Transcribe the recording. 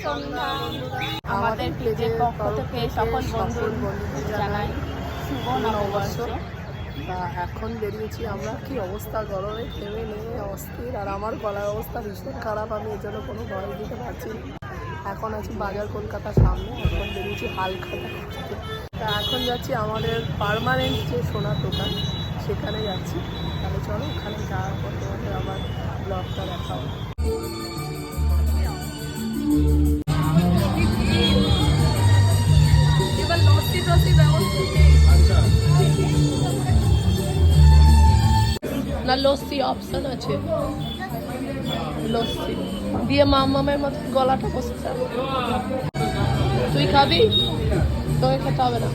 সন্ধ্যা। আমাদের পেজের পক্ষ থেকে সকল বন্ধুদের জানাই শুভ নববর্ষ। তা এখন বেরিয়েছি আমরা, কি অবস্থা গরমে ঘেমে নেমে অস্থির, আর আমার গলার অবস্থা ভীষণ খারাপ, আমি এর জন্য কোনো ভয় দিতে পারছি না। এখন আছি বাজার কলকাতার সামনে, এখন বেরিয়েছি হালখাতা করতে। তা এখন যাচ্ছি আমাদের পার্মানেন্ট যে সোনার দোকান সেখানে যাচ্ছি। তাহলে চলো ওখানে যাওয়ার পর তোমাদের আবার ব্লগটা দেখাবো। এবার লস্যি টস্যি ব্যবস্থা না, লস্যি অপশন আছে, লস্যি দিয়ে মামের মতো গলাটা বসছে। তুই খাবি? তোকে খেতে হবে না।